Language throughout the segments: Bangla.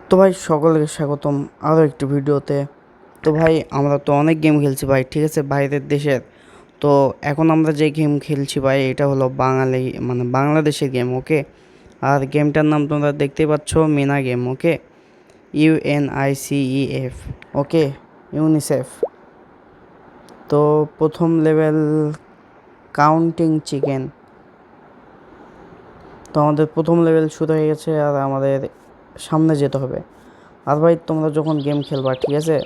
তো ভাই সকলকে স্বাগতম আরও একটি ভিডিওতে। তো ভাই আমরা তো অনেক গেম খেলছি ভাই, ঠিক আছে, বাইরের দেশের। তো এখন আমরা যে গেম খেলছি ভাই, এটা হলো বাঙালি মানে বাংলাদেশের গেম, ওকে। আর গেমটার নাম তোমরা দেখতেই পাচ্ছ, মিনা গেম, ওকে। UNICEF, ওকে, ইউনিসেফ। তো প্রথম লেভেল কাউন্টিং চিকেন। তো আমাদের প্রথম লেভেল শুরু হয়ে গেছে আর আমাদের সামনে যেতে হবে। আর ভাই তোমরা যখন গেম খেলবা, ঠিক আছে,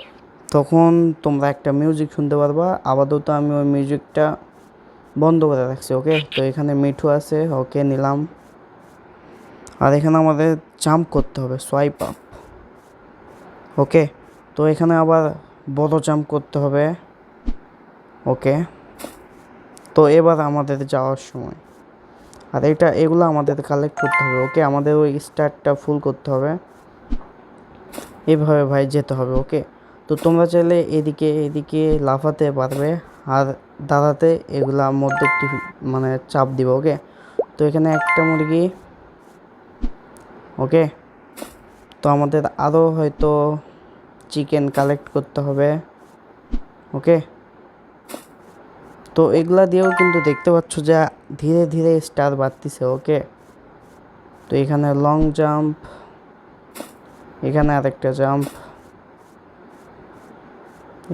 তখন তোমরা একটা মিউজিক শুনতে পারবা। আপাতত আমি ওই মিউজিকটা বন্ধ করে রাখছি, ওকে। তো এখানে মিঠু আছে, ওকে, নিলাম। আর এখানে আমাদের জাম্প করতে হবে, সোয়াইপ আপ, ওকে। তো এখানে আবার বড় জাম্প করতে হবে, ওকে। তো এবার আমাদের যাওয়ার সময়, আর এগুলো আমাদের কালেক্ট করতে হবে, ওকে। আমাদের ওই স্টারটা ফুল করতে হবে, এভাবে ভাই যেতে হবে, ওকে। তো তোমরা চাইলে এদিকে এদিকে লাফাতে পারবে আর দাঁড়াতে, এগুলা মধ্যে একটি মানে চাপ দিব, ওকে। তো এখানে একটা মুরগি, ওকে। তো আমাদের আরও হয়তো চিকেন কালেক্ট করতে হবে, ওকে। তো এগুলা দিয়েও কিন্তু দেখতে পাচ্ছ যে ধীরে ধীরে স্টার বাড়তিছে, ওকে। তো এখানে লং জাম্প, এখানে আরেকটা জাম্প,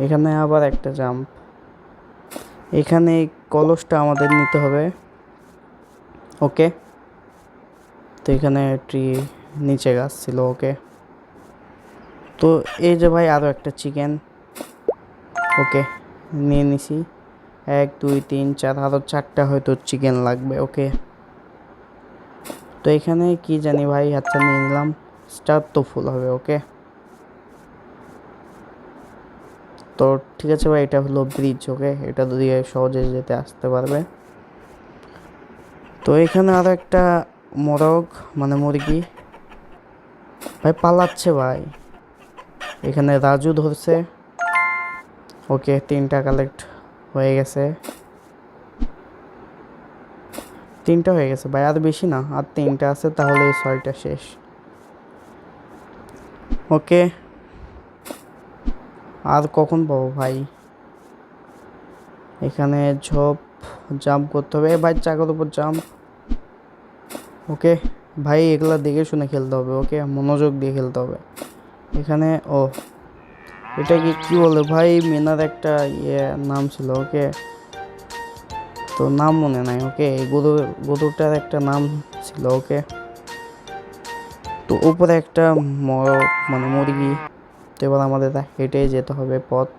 এখানে আবার একটা জাম্প। এখানে এই কলসটা আমাদের নিতে হবে, ওকে। তো এখানে ট্রি, নিচে গাছ ছিল, ওকে। তো এই যে ভাই আরও একটা চিকেন, ওকে, নিয়ে নিছি। 1 2 3 4, আরও 4টা হয়তো চিকেন লাগবে, ওকে। তো এখানে কি জানি ভাই, আচ্ছা নিয়ে নিলাম। স্টার তো ফুল হবে, ওকে। তো ঠিক আছে ভাই, এটা হলো ব্রিজ, ওকে। এটা দিয়ে সহজে যেতে আসতে পারবে। তো এখানে আরও একটা মোরগ মানে মুরগি ভাই পালাচ্ছে ভাই। এখানে রাজু ধরছে, ওকে। 3টা কালেক্ট হয়ে গেছে, 3টা হয়ে গেছে ভাই, আর বেশি না, আর 3টা আছে, তাহলে 6টা শেষ, ওকে। আর কখন পাবো ভাই? এখানে ঝোপ, জাম্প করতে হবে ভাই, চাকার উপর জাম্প, ওকে। ভাই এগুলা দেখে শুনে খেলতে হবে, ওকে, মনোযোগ দিয়ে খেলতে হবে। এখানে ও এটা কি বলে ভাই, মিনার একটা নাম ছিল, ওকে। তো নাম মনে নাই, ওকে। এই গরুটার একটা নাম ছিল, ওকে। তো উপরে একটা মানে মুরগি। তো এবার আমাদের হেঁটে যেতে হবে পথ।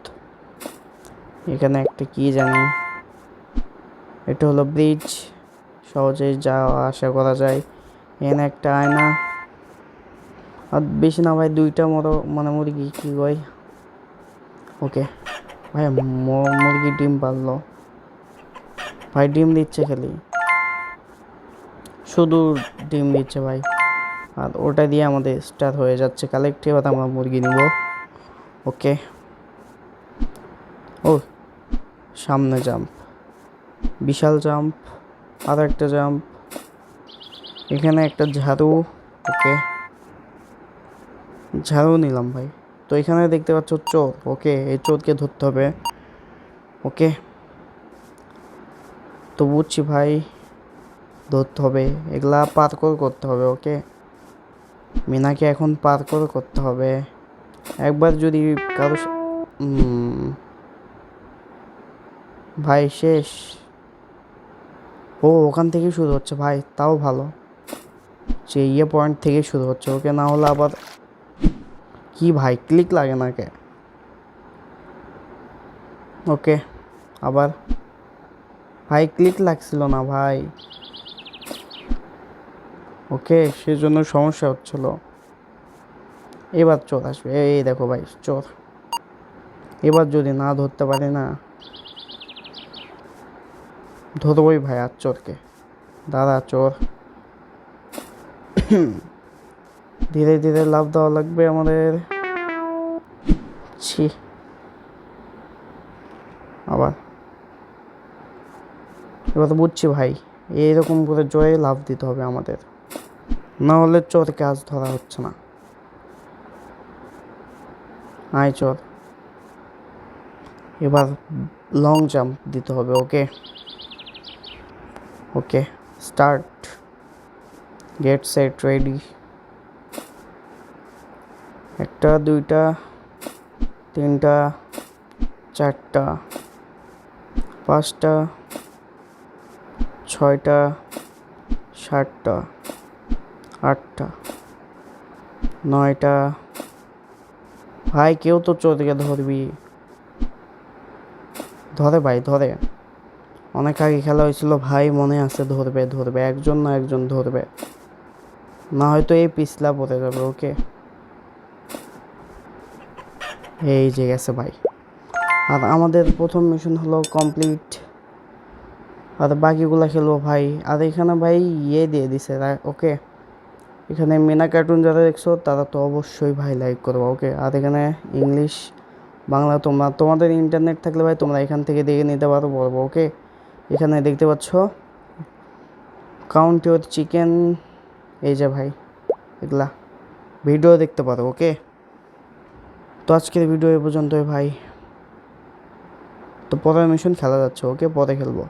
এখানে একটা কি জানি, এটা হলো ব্রিজ, সহজে যাওয়া আসা করা যায়। এখানে একটা আয়না, আর বেশি না ভাই, 2টা মানে মুরগি, কি কই, ওকে। ভাই মুরগি ডিম পারলো ভাই, ডিম দিচ্ছে খালি, শুধু ডিম দিচ্ছে ভাই। আর ওটা দিয়ে আমাদের স্টার হয়ে যাচ্ছে কালেক্ট। এবার আমরা মুরগি নিব, ওকে। ও সামনে জাম্প, বিশাল জাম্প, আর একটা জাম্প। এখানে একটা ঝাড়ু, ওকে, ঝাড়ু নিলাম ভাই। তো এখানে দেখতে পাচ্ছ চোর, ওকে। এই চোরকে ধরতে হবে, ওকে। তো বুঝছি ভাই, ধরতে হবে, এগুলা পার্কোর করতে হবে, ওকে। মিনাকে এখন পার্কোর করতে হবে। একবার যদি কারো ভাই শেষ। ও ওখান থেকেই শুরু হচ্ছে ভাই, তাও ভালো যে পয়েন্ট থেকে শুরু হচ্ছে, ওকে। না হলে আবার কি ভাই, ক্লিক লাগে না কে, ওকে। আবার ভাই ক্লিক লাগছিল না ভাই, ওকে, সেজন্য সমস্যা হচ্ছিল। এবার চোর আসবে, এই দেখো ভাই চোর। এবার যদি না ধরতে পারি না, ধরবই ভাই আর চোরকে। দাদা চোর, ধীরে ধীরে লাভ দেওয়া লাগবে আমাদের। ছি, আবার এবার তো বুঝছি ভাই, এইরকম করে জয়ে লাভ দিতে হবে আমাদের, না হলে চোরকে আজ ধরা হচ্ছে না। আয় চল, এবার লং জাম্প দিতে হবে। ওকে ওকে, স্টার্ট, গেট সেট রেডি। একটা, দুইটা, তিনটা, চারটা, পাঁচটা, ছয়টা, সাতটা, আটটা, নয়টা। ভাই কেউ তো চোরদিকে ধরবি, ধরে ভাই ধরে। অনেক আগে খেলা হয়েছিল ভাই, মনে আছে, ধরবে ধরবে, একজন না একজন ধরবে, না হয়তো এই পিছলা পড়ে যাবে। ওকে, এই যে গেছে ভাই। আর আমাদের প্রথম মিশন হলো কমপ্লিট, আর বাকিগুলো খেলবো ভাই। আর এখানে ভাই ইয়ে দিয়ে দিছে। ওকে, এখানে মিনা কার্টুন যারা দেখছো তারা তো অবশ্যই ভাই লাইক করবো। ওকে, আর এখানে ইংলিশ, বাংলা তোমাদের ইন্টারনেট থাকলে ভাই তোমরা এখান থেকে দেখে নিতে পারো, বলবো। ওকে, এখানে দেখতে পাচ্ছ কাউন্ট ইউর চিকেন, এই যে ভাই এগুলা ভিডিও দেখতে পারো। ওকে, তো আজকের ভিডিও এ পর্যন্তই ভাই। তো পরের মিশন খেলা যাচ্ছে। ওকে, পরে খেলবো।